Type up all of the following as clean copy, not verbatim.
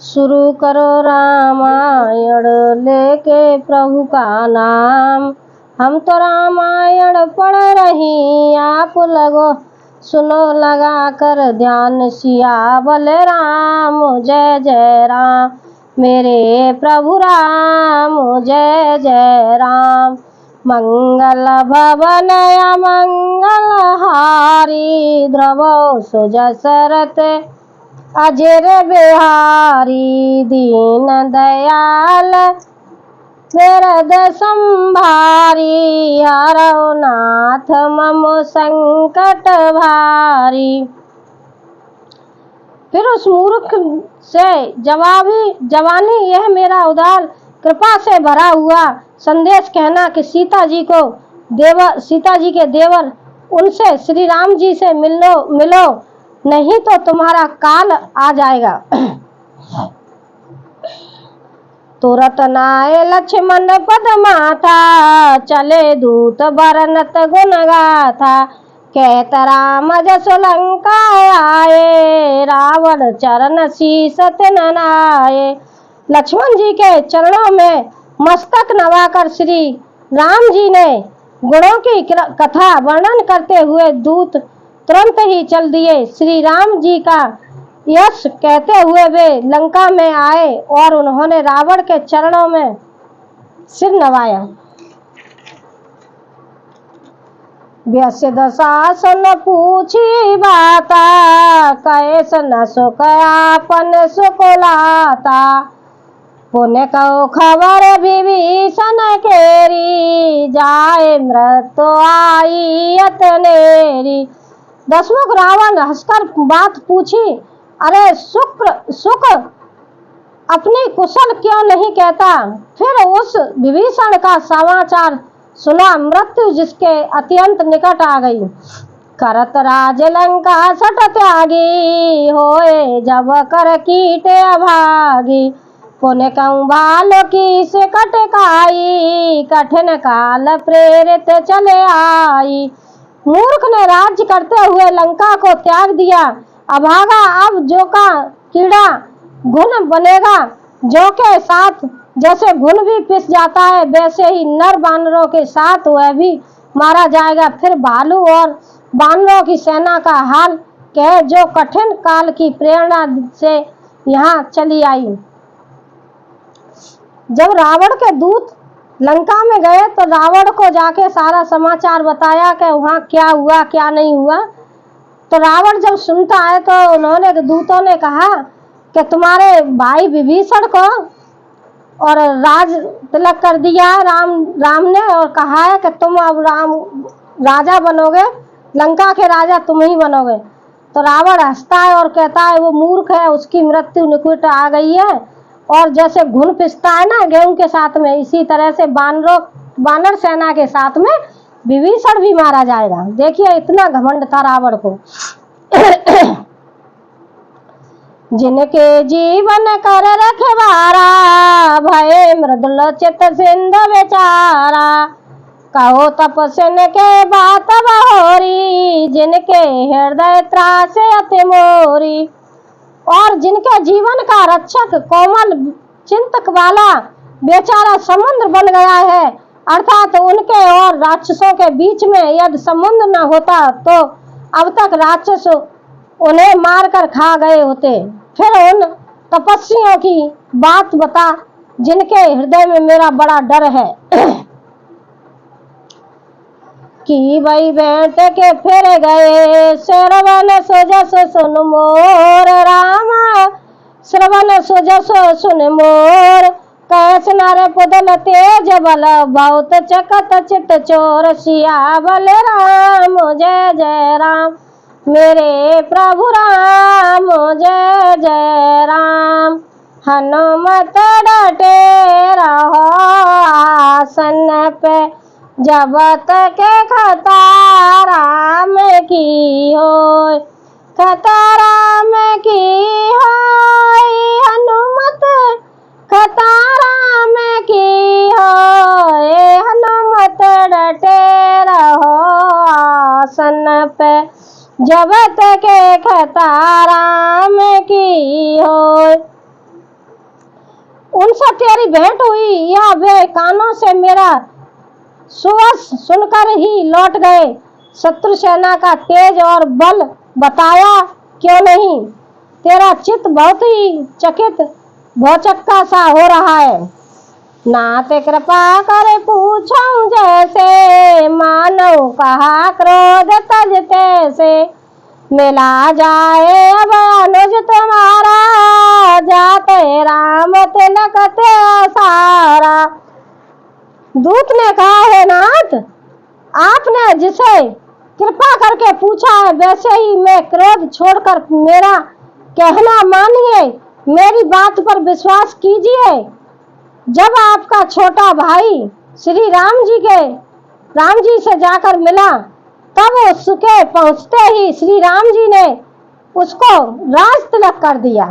शुरू करो रामायण लेके प्रभु का नाम। हम तो रामायण पढ़ रही, आप लगो सुनो लगा कर ध्यान। सिया बोले राम जय जय राम, मेरे प्रभु राम जय जय राम। मंगल भवन मंगल हारी, ध्रुव सुजसरथ अजर बिहारी। दीन दयाल वरद संभारी, हरौ नाथ मम संकट भारी। फिर उस मूर्ख से जवानी यह मेरा उदार कृपा से भरा हुआ संदेश कहना कि सीता जी के देवर उनसे श्री राम जी से मिलो नहीं तो तुम्हारा काल आ जाएगा। तुरत नाय लक्ष्मण पद माथा, चले दूत बरनत गुण गाथा। कहत राम जसो लंका आए, रावण चरण शीस तिन नाये। लक्ष्मण जी के चरणों में मस्तक नवाकर श्री राम जी ने गुणों की कथा वर्णन करते हुए दूत तुरंत ही चल दिए। श्री राम जी का यश कहते हुए वे लंका में आए और उन्होंने रावण के चरणों में सिर नवाया। व्यस्य दशासन पूछी बाता, कैस न सुख आपन सुख लाता। पुण्य कहो खबर विभीषण केरी, जाए मृत्यु आई अतनेरी। दशमुख रावण हंसकर बात पूछी, अरे सुख अपनी कुशल क्यों नहीं कहता। फिर उस विभीषण का समाचार सुना, मृत्यु जिसके अत्यंत निकट आ गई। करत राज लंका सट त्यागी, होए जब कर कीटे अभागी। पुण्य कहूँ भालो की से कटकाई, कठिन काल प्रेरित चले आई। मूर्ख ने राज्य करते हुए लंका को त्याग दिया। अभागा अब जो का कीड़ा घुन बनेगा, जो के साथ जैसे घुन भी पिस जाता है वैसे ही नर बानरों के साथ वह भी मारा जाएगा। फिर भालू और बानरों की सेना का हाल कह, जो कठिन काल की प्रेरणा से यहाँ चली आई। जब रावण के दूत लंका में गए तो रावण को जाके सारा समाचार बताया कि वहाँ क्या हुआ क्या नहीं हुआ। तो रावण जब सुनता है तो उन्होंने दूतों ने कहा कि तुम्हारे भाई विभीषण को और राज तिलक कर दिया राम ने, और कहा है कि तुम अब राजा बनोगे, लंका के राजा तुम ही बनोगे। तो रावण हंसता है और कहता है वो मूर्ख है, उसकी मृत्यु निकट आ गई है। और जैसे घुन पिसता है ना गेहूं के साथ में, इसी तरह से बानर सेना के साथ में विभीषण भी मारा जाएगा। देखिए इतना घमंड था रावण को। जिनके जीवन कर रखवारा, भय मृदुल चित सिंधु बेचारा। कहो तपस्विन के बात बहोरी, जिनके हृदय त्रासे अति मोरी। और जिनके जीवन का रक्षक कोमल चिंतक वाला बेचारा समुद्र बन गया है, अर्थात उनके और राक्षसों के बीच में यदि समुद्र न होता तो अब तक राक्षस उन्हें मारकर खा गए होते। फिर उन तपस्वियों की बात बता जिनके हृदय में मेरा बड़ा डर है। कि भाई बैठ के फिर गए, श्रवण सुजस सुन मोर रामा। श्रवण सुजस सुन मोर, कैस नर पुदल तेज बल, बहुत चकत चित चोर। सिया बल राम जय जय राम, मेरे प्रभु राम जय जय राम। हनुमत डटे रहो आसन पे, जब तक खताराम की होय। खताराम की होय हनुमत, खताराम की होय। हनुमत डटे रहो आसन पे, जब तक खताराम की होय। उनसे तेरी भेंट हुई या वे कानों से मेरा सुवस सुनकर ही लौट गए? शत्रु सेना का तेज और बल बताया क्यों नहीं? तेरा चित्त बहुत ही चकित भौचक्का सा हो रहा है। नाथ कृपा कर पूछूं जैसे, मानव कहा क्रोध तज तैसे। मिला जाए अब अनुज तुम्हारा, जाते राम तिलक ते सारा। दूत ने कहा, है नाथ, आपने जिसे कृपा करके पूछा है वैसे ही मैं क्रोध छोड़कर मेरा कहना मानिए, मेरी बात पर विश्वास कीजिए। जब आपका छोटा भाई श्री राम जी से जाकर मिला, तब उसके पहुंचते ही श्री राम जी ने उसको राज तिलक कर दिया।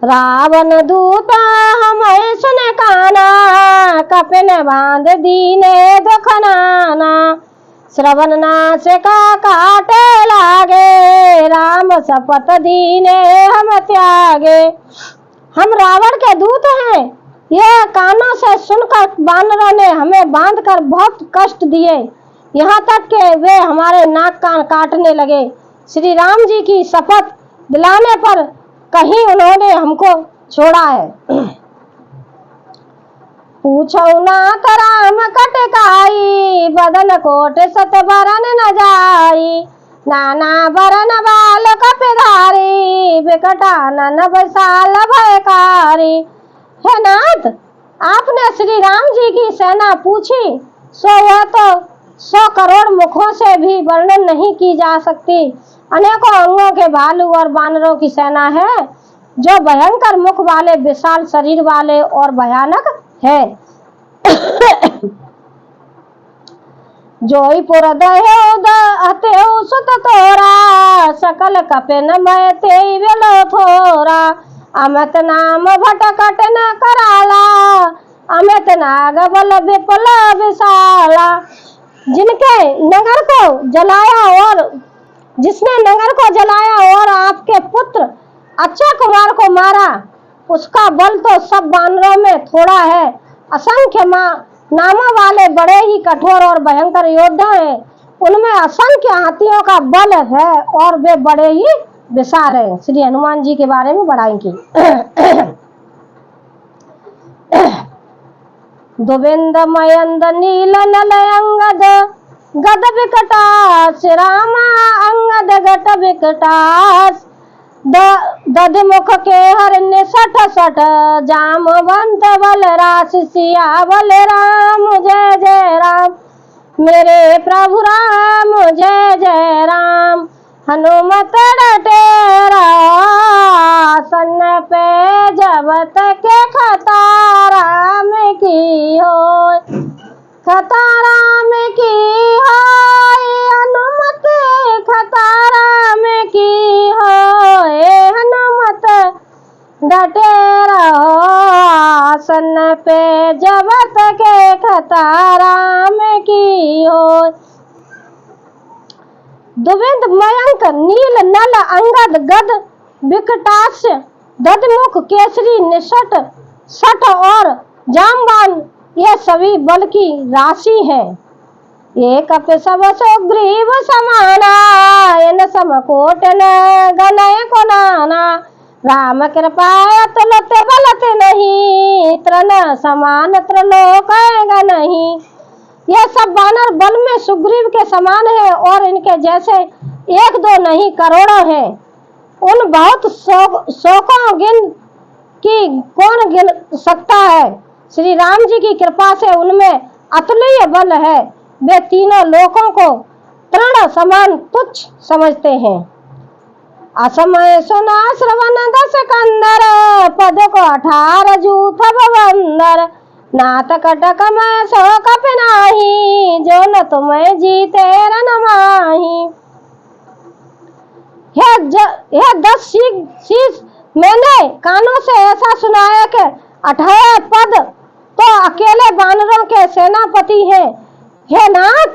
रावण दूता हमें सुन काना, कपिन बांध दीने दुख नाना। श्रवण नासिका काटे लागे, राम शपथ दीने हम त्यागे। हम रावण के दूत हैं, यह कानों से सुनकर बानरों ने हमें बांधकर बहुत कष्ट दिए, यहाँ तक कि वे हमारे नाक कान काटने लगे। श्री राम जी की शपथ दिलाने पर कहीं उन्होंने हमको छोड़ा है। पूछो ना कराम कटकाई, बदन कोट सत बरन न जाई। नाना बरन बाल कपिधारी, विकटानन विशाल भयकारी। हे नाथ, आपने श्री राम जी की सेना पूछी, सो वह तो 100 करोड़ मुखों से भी वर्णन नहीं की जा सकती। अनेकों अंगों के भालू और बानरों की सेना है, जो भयंकर मुख वाले, विशाल शरीर वाले और भयानक है। जोईपुर दहेउ सुत तोरा, सकल कपिन मय तेई वेलो थोरा। अमित नाम भटकट न कराला, अमित नाग बल विपुल विशाला। जिनके नगर को जलाया और जिसने नगर को जलाया और आपके पुत्र अक्षय कुमार को मारा, उसका बल तो सब बानरों में थोड़ा है। असंख्य नामों वाले बड़े ही कठोर और भयंकर योद्धा हैं, उनमें असंख्य हाथियों का बल है और वे बड़े ही विशाल हैं। श्री हनुमान जी के बारे में बड़ाई की। गोविंद मयंद नील नल अंगद, गद विकटास रामा अंगद गट विकटास। दधिमुख के हरण्य 60 जामवंत बलरास। सियावल राम जय जय राम, मेरे प्रभु राम जय जय राम। हनुमत डटेरा सन पे, जब तक खतारा में की हो, खतारा में की हो। हनुमत खतारा में की हो, हनुमत डटे रहो आसन पे, जब तक खतारा में की हो। दुविंद मयंक नील नल अंगद गद विकटास, दधमुख केसरी निषट 60 और जामवान, ये सभी बल की राशि है। एक सब सुग्रीव समाना, इन समकोट न गनय को नाना। राम कृपा तुलत बलत नहीं, तृण समान त्रिलोक नहीं। यह सब बानर बल में सुग्रीव के समान है और इनके जैसे 1-2 नहीं करोड़ों हैं। उन बहुत शोकों कौन गिन सकता है। श्री राम जी की कृपा से उनमें अतुल्य बल है, वे तीनों लोकों को तृण समान तुच्छ समझते हैं। असमय सुना श्रवण 10 कंदर, पद को 18 जूथ बंदर। नाथ कटक मैं सो कप नाही, जो न तुम्हें जीते रन माही। यह 10 शीश मैंने कानों से ऐसा सुनाया कि 18 पद तो अकेले बानरों के सेनापति हैं। हे नाथ,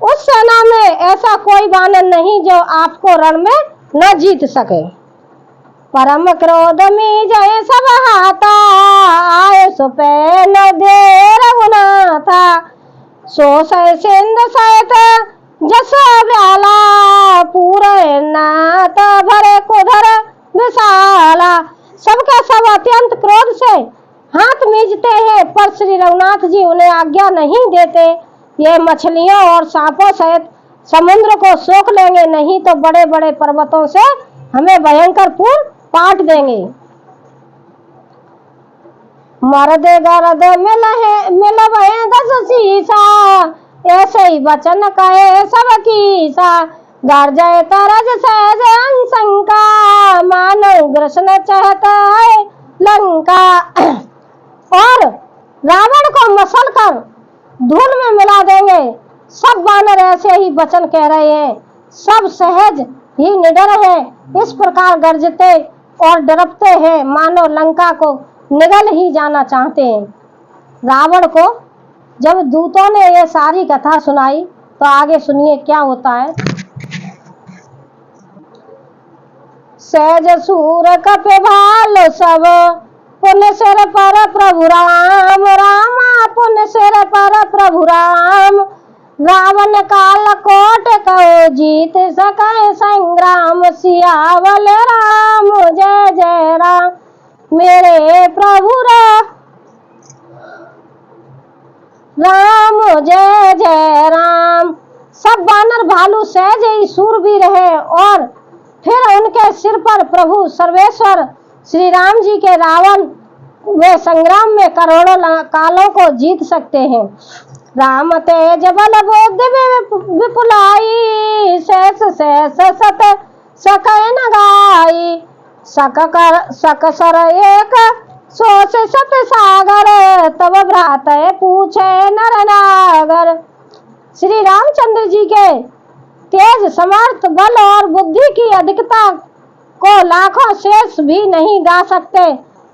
उस सेना में ऐसा कोई बानर नहीं जो आपको रण में न जीत सके। परम क्रोध में जय सब हाथा, आय सुपे न दे रघुनाथा। सो सह सिंध सहित जस व्याला, पूरे नाथ भरे कुधर विशाला। सबके सब अत्यंत क्रोध से हाथ मींचते हैं, पर श्री रघुनाथ जी उन्हें आज्ञा नहीं देते। ये मछलियों और सांपों सहित समुद्र को सोख लेंगे, नहीं तो बड़े बड़े पर्वतों से हमें भयंकर पूर पाट देंगे। मर्द गरद मिलवहे दस शीसा, ऐसे ही वचन कहे सब कीसा। गर्जय तरज सहज अंशंका, मानो कृष्ण चाहता है लंका। और रावण को मसल कर धूल में मिला देंगे। सब वानर ऐसे ही वचन कह रहे हैं, सब सहज ही निडर है, इस प्रकार गरजते और डरते हैं मानो लंका को निगल ही जाना चाहते हैं। रावण को जब दूतों ने ये सारी कथा सुनाई तो आगे सुनिए क्या होता है। सहज सूर कपे भाल सब, पुण्य सिर पर प्रभु राम रामा, पुण्य सिर पर प्रभु राम। रावण काल कोट कहो जीत सके संग्राम, सियावल राम जय जय राम मेरे प्रभु राम जय जय राम। सब वानर भालू सहज ही सूरवीर है, और फिर उनके सिर पर प्रभु सर्वेश्वर श्री राम जी के रावण वे संग्राम में करोड़ों कालों को जीत सकते हैं। राम तेज बल बुद्धि विपुलाई, शेष शेष सत सकय न गाई। सक सर एक सोच सत सागर, तब भ्रात पूछे नर नागर। श्री रामचंद्र जी के तेज समर्थ बल और बुद्धि की अधिकता को लाखों शेष भी नहीं गा सकते।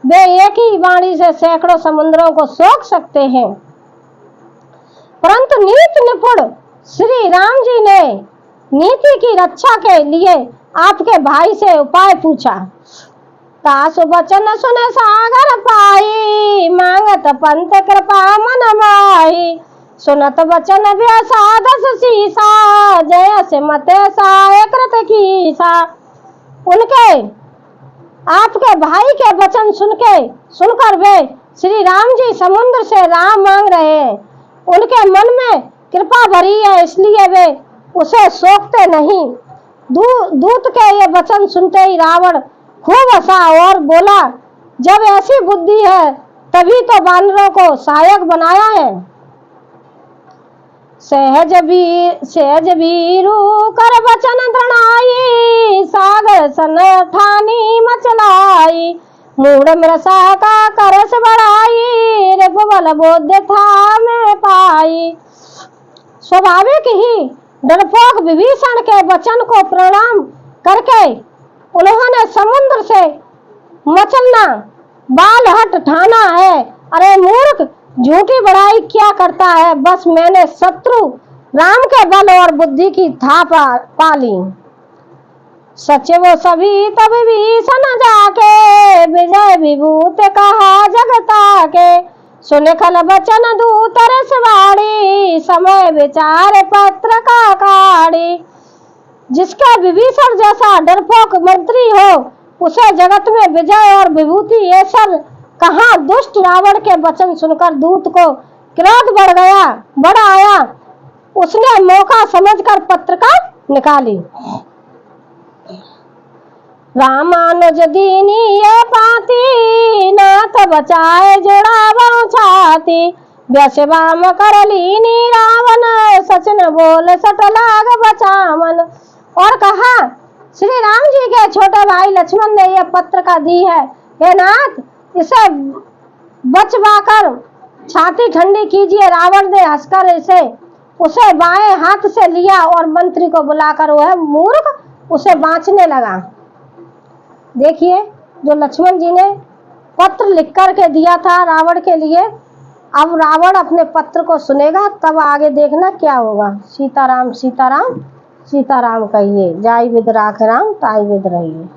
वे एक ही वाणी से सैकड़ों समुद्रों को सोख सकते हैं। परंतु नीति निपुण श्री राम जी ने नीति की रक्षा के लिए आपके भाई से उपाय पूछा। तासु वचन सुने सागर पाई, मांगत पंथ कृपा मन माही। सुनत वचन व्यसा दस शीसा, जय से मते साय कृत कीसा। उनके आपके भाई के वचन सुनकर वे श्री राम जी समुद्र से राम मांग रहे हैं। उनके मन में कृपा भरी है, इसलिए वे उसे सोखते नहीं। दूत के ये वचन सुनते ही रावण खूब हंसा और बोला, जब ऐसी बुद्धि है तभी तो वानरों को सहायक बनाया है। सहज वीरू कर वचन दृढ़ाई, सागर सन ठानी मचलाई। मूढ़ मृषा का करस बढ़ाई, रघुबल बुद्धि था में पाई। स्वाभाविक ही डरपोक विभीषण के वचन को प्रणाम करके उन्होंने समुद्र से मचलना बालहट ठाना है। अरे मूर्ख, झूठी बड़ाई क्या करता है, बस मैंने शत्रु राम के बल और बुद्धि की था पाली। सचिव सभी तब विभीषण जाके, विजय विभूत कहा जगता के। सुन खल बचन दूत रसवाड़ी, समय विचार पत्र का काड़ी। जिसका विभीषण जैसा डरपोक मंत्री हो, उसे जगत में विजय और विभूति ये सब कहाँ। दुष्ट रावण के वचन सुनकर दूत को क्रोध बढ़ आया। उसने मौका समझकर पत्रिका निकाली। रामानुज दीनी ये पाती, नाथ बचाए जुड़ा छाती। व्यसवाम कर लीनी रावण, सचन बोल सट लाग बचावन। और कहा, श्री राम जी के छोटे भाई लक्ष्मण ने यह पत्रिका दी है, हे नाथ इसे बचवाकर छाती ठंडी कीजिए। रावण ने हंसकर उसे बाएं हाथ से लिया और मंत्री को बुलाकर वह मूर्ख उसे बांचने लगा। देखिए, जो लक्ष्मण जी ने पत्र लिख कर के दिया था रावण के लिए, अब रावण अपने पत्र को सुनेगा, तब आगे देखना क्या होगा। सीताराम सीताराम सीताराम कहिए, जाई विद राख राम ताई विद रहिए।